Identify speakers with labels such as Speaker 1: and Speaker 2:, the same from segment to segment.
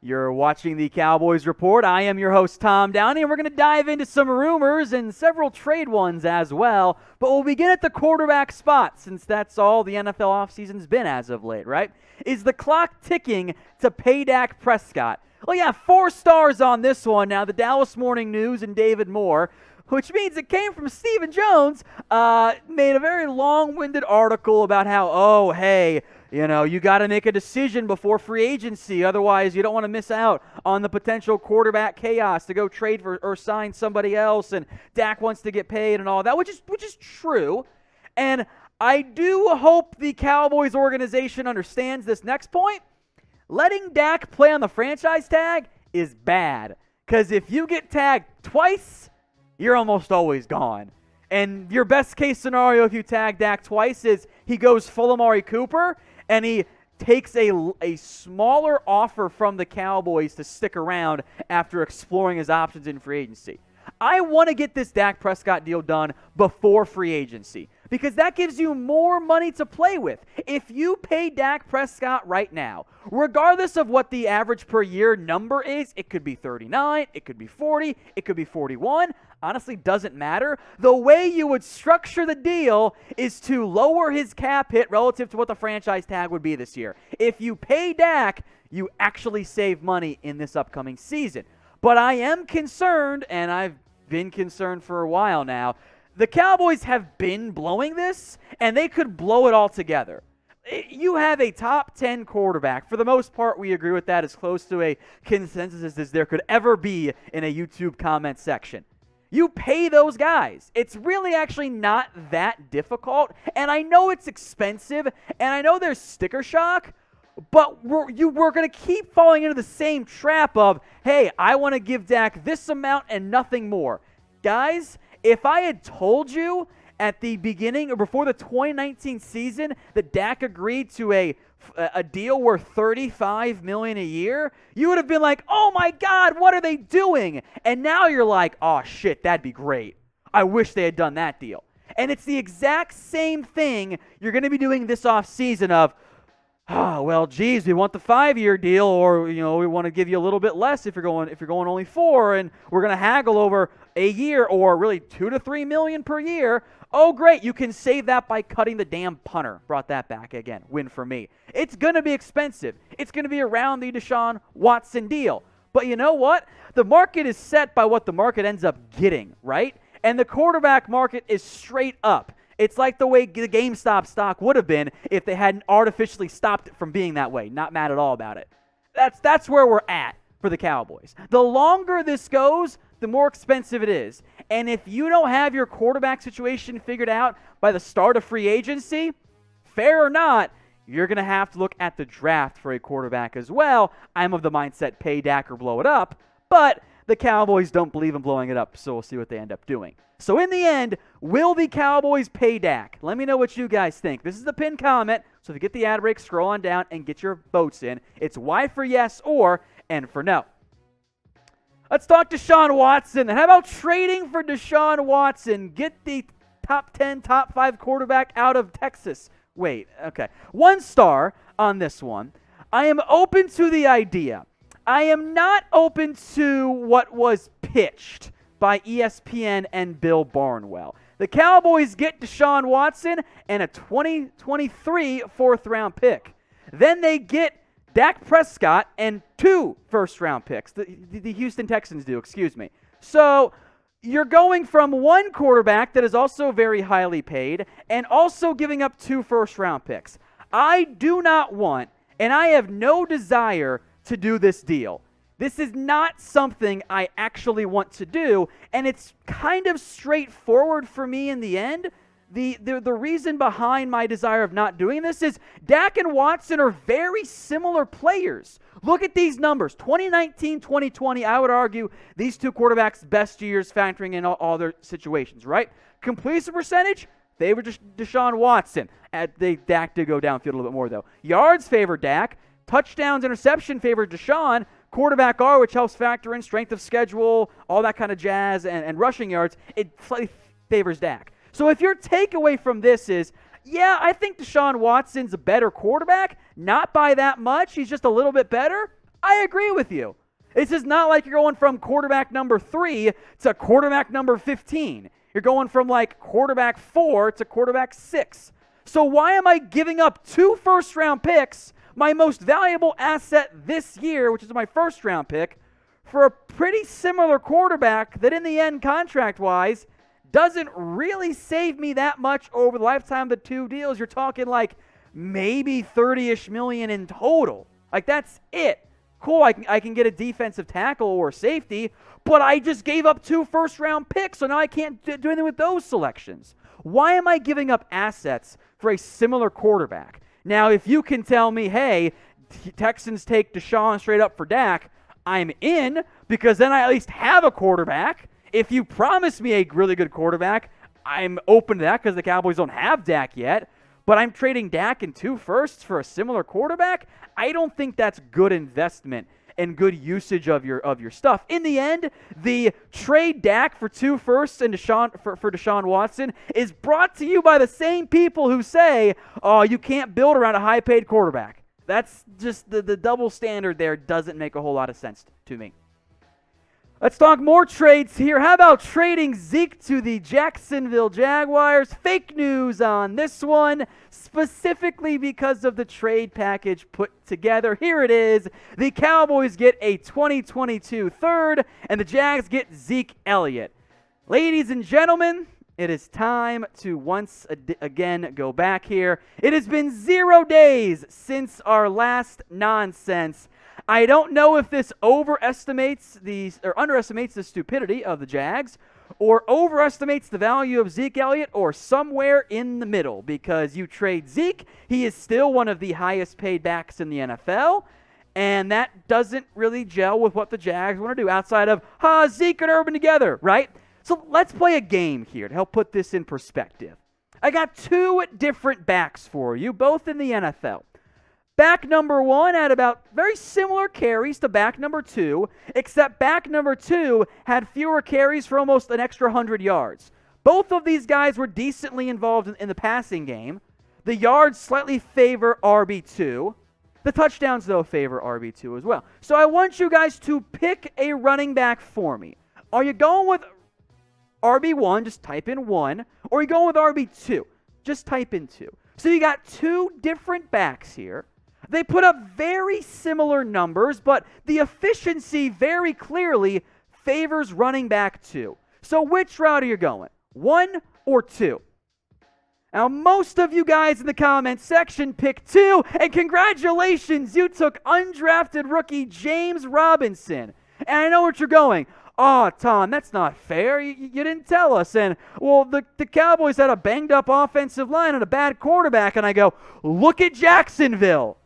Speaker 1: You're watching the Cowboys Report. I am your host, Tom Downey, and we're going to dive into some rumors and several trade ones as well. But we'll begin at the quarterback spot, since that's all the NFL offseason's been as of late, right? Is the clock ticking to pay Dak Prescott? Well, yeah, 4 stars on this one. Now, the Dallas Morning News and David Moore, which means it came from Stephen Jones, made a very long-winded article about how, you got to make a decision before free agency. Otherwise, you don't want to miss out on the potential quarterback chaos to go trade for or sign somebody else. And Dak wants to get paid and all that, which is true. And I do hope the Cowboys organization understands this next point. Letting Dak play on the franchise tag is bad. Because if you get tagged twice, you're almost always gone. And your best case scenario if you tag Dak twice is he goes full Amari Cooper and he takes a smaller offer from the Cowboys to stick around after exploring his options in free agency. I want to get this Dak Prescott deal done before free agency because that gives you more money to play with. If you pay Dak Prescott right now, regardless of what the average per year number is, it could be 39, it could be 40, it could be 41, honestly doesn't matter. The way you would structure the deal is to lower his cap hit relative to what the franchise tag would be this year. If you pay Dak, you actually save money in this upcoming season. But I am concerned, and I've been concerned for a while now, the Cowboys have been blowing this, and they could blow it all together. You have a top 10 quarterback. For the most part, we agree with that as close to a consensus as there could ever be in a YouTube comment section. You pay those guys. It's really actually not that difficult, and I know it's expensive, and I know there's sticker shock, but we're going to keep falling into the same trap of, hey, I want to give Dak this amount and nothing more. Guys, if I had told you at the beginning or before the 2019 season that Dak agreed to a deal worth $35 million a year, you would have been like, oh my God, what are they doing? And now you're like, oh shit, that'd be great. I wish they had done that deal. And it's the exact same thing you're going to be doing this offseason of, well, geez, we want the 5-year deal, or we want to give you a little bit less if you're going only 4, and we're going to haggle over a year, or really $2 to $3 million per year. Oh, great, you can save that by cutting the damn punter. Brought that back again. Win for me. It's going to be expensive. It's going to be around the Deshaun Watson deal. But you know what? The market is set by what the market ends up getting, right? And the quarterback market is straight up. It's like the way the GameStop stock would have been if they hadn't artificially stopped it from being that way. Not mad at all about it. That's where we're at for the Cowboys. The longer this goes, the more expensive it is. And if you don't have your quarterback situation figured out by the start of free agency, fair or not, you're going to have to look at the draft for a quarterback as well. I'm of the mindset pay Dak or blow it up, but the Cowboys don't believe in blowing it up, so we'll see what they end up doing. So in the end, will the Cowboys pay Dak? Let me know what you guys think. This is the pinned comment, so if you get the ad break, scroll on down and get your votes in. It's Y for yes or N for no. Let's talk Deshaun Watson. How about trading for Deshaun Watson? Get the top 10, top 5 quarterback out of Texas. Wait, okay. 1 star on this one. I am open to the idea. I am not open to what was pitched by ESPN and Bill Barnwell. The Cowboys get Deshaun Watson and a 2023 4th-round pick. Then they get Dak Prescott and 2 first-round picks. The Houston Texans do, excuse me. So you're going from 1 quarterback that is also very highly paid and also giving up 2 first-round picks. I do not want, and I have no desire to do this deal. This is not something I actually want to do, and it's kind of straightforward for me in the end. The reason behind my desire of not doing this is Dak and Watson are very similar players. Look at these numbers. 2019, 2020, I would argue these 2 quarterbacks' best years factoring in all their situations, right? Completion percentage, favor Deshaun Watson. Dak did go downfield a little bit more, though. Yards favor Dak. Touchdowns, interception favor Deshaun. Quarterback R, which helps factor in strength of schedule, all that kind of jazz, and rushing yards, it slightly favors Dak. So if your takeaway from this is, yeah, I think Deshaun Watson's a better quarterback, not by that much, he's just a little bit better, I agree with you. It's just not like you're going from quarterback number 3 to quarterback number 15. You're going from like quarterback 4 to quarterback 6. So why am I giving up 2 first-round picks, my most valuable asset this year, which is my first-round pick, for a pretty similar quarterback that in the end, contract-wise, doesn't really save me that much over the lifetime of the 2 deals? You're talking like maybe 30-ish million in total. Like, that's it. Cool, I can get a defensive tackle or safety, but I just gave up 2 first-round picks, so now I can't do anything with those selections. Why am I giving up assets for a similar quarterback? Now, if you can tell me, hey, Texans take Deshaun straight up for Dak, I'm in, because then I at least have a quarterback. If you promise me a really good quarterback, I'm open to that because the Cowboys don't have Dak yet. But I'm trading Dak and 2 firsts for a similar quarterback. I don't think that's good investment and good usage of your stuff. In the end, the trade Dak for 2 firsts and for Deshaun Watson is brought to you by the same people who say, oh, you can't build around a high-paid quarterback. That's just the double standard there doesn't make a whole lot of sense to me. Let's talk more trades here. How about trading Zeke to the Jacksonville Jaguars? Fake news on this one, specifically because of the trade package put together. Here it is. The Cowboys get a 2022 third, and the Jags get Zeke Elliott. Ladies and gentlemen, it is time to once again go back here. It has been 0 days since our last nonsense. I don't know if this underestimates the stupidity of the Jags or overestimates the value of Zeke Elliott or somewhere in the middle, because you trade Zeke, he is still one of the highest paid backs in the NFL, and that doesn't really gel with what the Jags want to do outside of, Zeke and Urban together, right? So let's play a game here to help put this in perspective. I got 2 different backs for you, both in the NFL. Back number 1 had about very similar carries to back number 2, except back number 2 had fewer carries for almost an extra 100 yards. Both of these guys were decently involved in the passing game. The yards slightly favor RB2. The touchdowns, though, favor RB2 as well. So I want you guys to pick a running back for me. Are you going with RB1, just type in 1, or are you going with RB2? Just type in 2. So you got 2 different backs here. They put up very similar numbers, but the efficiency very clearly favors running back 2. So which route are you going? 1 or 2? Now, most of you guys in the comments section picked 2, and congratulations, you took undrafted rookie James Robinson. And I know what you're going. Oh, Tom, that's not fair. You didn't tell us. And, well, the Cowboys had a banged-up offensive line and a bad quarterback. And I go, look at Jacksonville.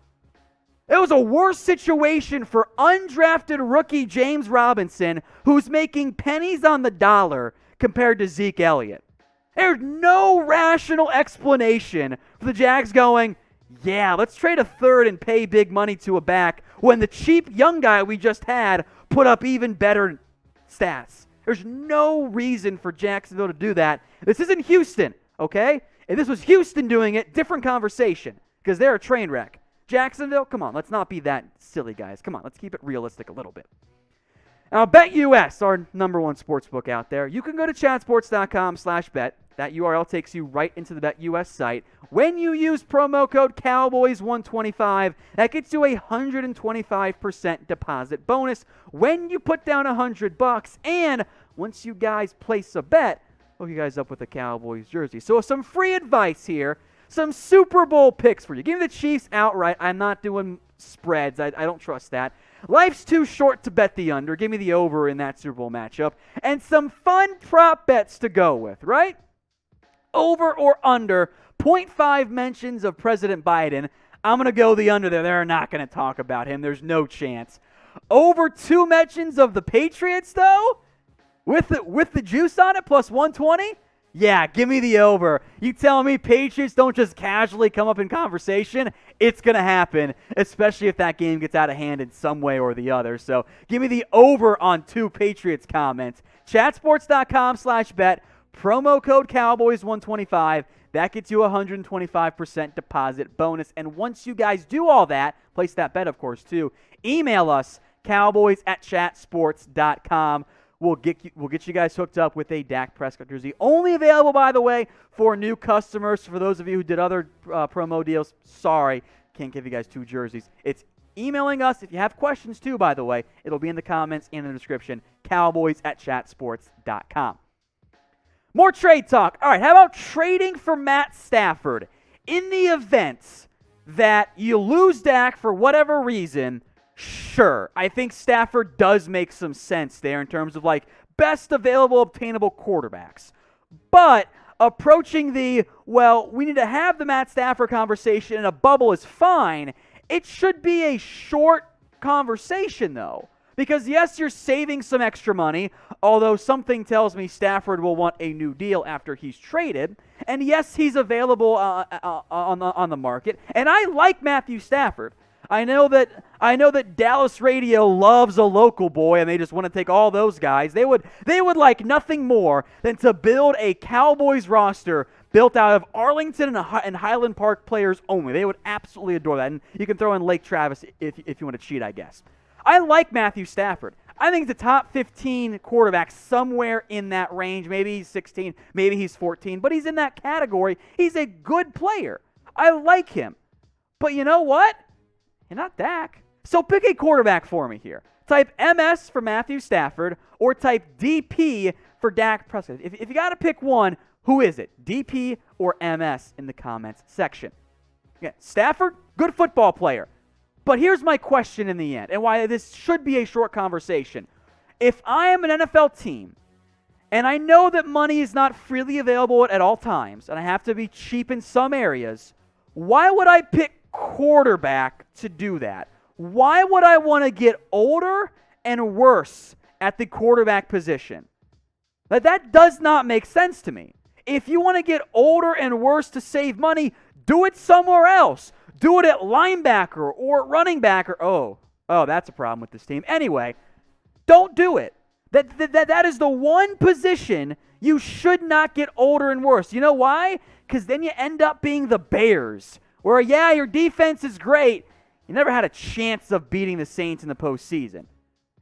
Speaker 1: It was a worse situation for undrafted rookie James Robinson, who's making pennies on the dollar compared to Zeke Elliott. There's no rational explanation for the Jags going, yeah, let's trade a third and pay big money to a back when the cheap young guy we just had put up even better stats. There's no reason for Jacksonville to do that. This isn't Houston, okay? If this was Houston doing it, different conversation, because they're a train wreck. Jacksonville, come on, let's not be that silly, guys. Come on, let's keep it realistic a little bit. Now, BetUS, our number 1 sportsbook out there. You can go to chatsports.com/bet. That URL takes you right into the BetUS site. When you use promo code Cowboys125, that gets you a 125% deposit bonus when you put down $100. And once you guys place a bet, hook you guys up with a Cowboys jersey. So some free advice here. Some Super Bowl picks for you. Give me the Chiefs outright. I'm not doing spreads. I don't trust that. Life's too short to bet the under. Give me the over in that Super Bowl matchup. And some fun prop bets to go with, right? Over or under 0.5 mentions of President Biden. I'm going to go the under there. They're not going to talk about him. There's no chance. Over 2 mentions of the Patriots, though, with the juice on it, plus 120. Yeah, give me the over. You tell me Patriots don't just casually come up in conversation? It's going to happen, especially if that game gets out of hand in some way or the other. So give me the over on 2 Patriots comments. Chatsports.com/bet. Promo code Cowboys125. That gets you a 125% deposit bonus. And once you guys do all that, place that bet, of course, too, email us, cowboys@chatsports.com. We'll get you guys hooked up with a Dak Prescott jersey. Only available, by the way, for new customers. For those of you who did other promo deals, sorry, can't give you guys 2 jerseys. It's emailing us. If you have questions, too, by the way, it'll be in the comments and in the description, cowboys@chatsports.com. More trade talk. All right, how about trading for Matt Stafford? In the event that you lose Dak for whatever reason, sure, I think Stafford does make some sense there in terms of like best available obtainable quarterbacks. But approaching we need to have the Matt Stafford conversation in a bubble is fine. It should be a short conversation, though. Because, yes, you're saving some extra money, although something tells me Stafford will want a new deal after he's traded. And, yes, he's available on the market. And I like Matthew Stafford. I know that Dallas radio loves a local boy, and they just want to take all those guys. They would like nothing more than to build a Cowboys roster built out of Arlington and Highland Park players only. They would absolutely adore that. And you can throw in Lake Travis if you want to cheat, I guess. I like Matthew Stafford. I think he's a top 15 quarterback somewhere in that range. Maybe he's 16, maybe he's 14, but he's in that category. He's a good player. I like him. But you know what? You're not Dak. So pick a quarterback for me here. Type MS for Matthew Stafford or type DP for Dak Prescott. If you got to pick one, who is it? DP or MS in the comments section. Yeah, Stafford, good football player. But here's my question in the end, and why this should be a short conversation. If I am an NFL team, and I know that money is not freely available at all times, and I have to be cheap in some areas, why would I pick quarterback to do that? Why would I want to get older and worse at the quarterback position? That does not make sense to me. If you want to get older and worse to save money, do it somewhere else. Do it at linebacker or running back. Oh, that's a problem with this team. Anyway, don't do it. That is the one position you should not get older and worse. You know why? Because then you end up being the Bears, where, yeah, your defense is great. You never had a chance of beating the Saints in the postseason.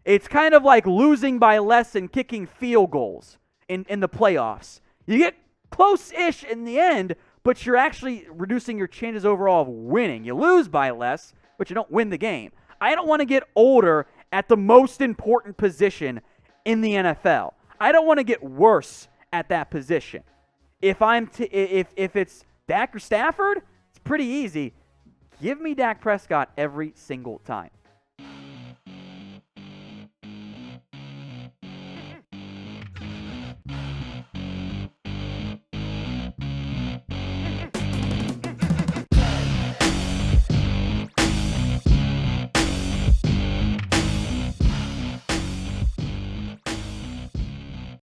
Speaker 1: It's kind of like losing by less and kicking field goals in the playoffs. You get close-ish in the end, but you're actually reducing your chances overall of winning. You lose by less, but you don't win the game. I don't want to get older at the most important position in the NFL. I don't want to get worse at that position. If it's Dak or Stafford, it's pretty easy. Give me Dak Prescott every single time.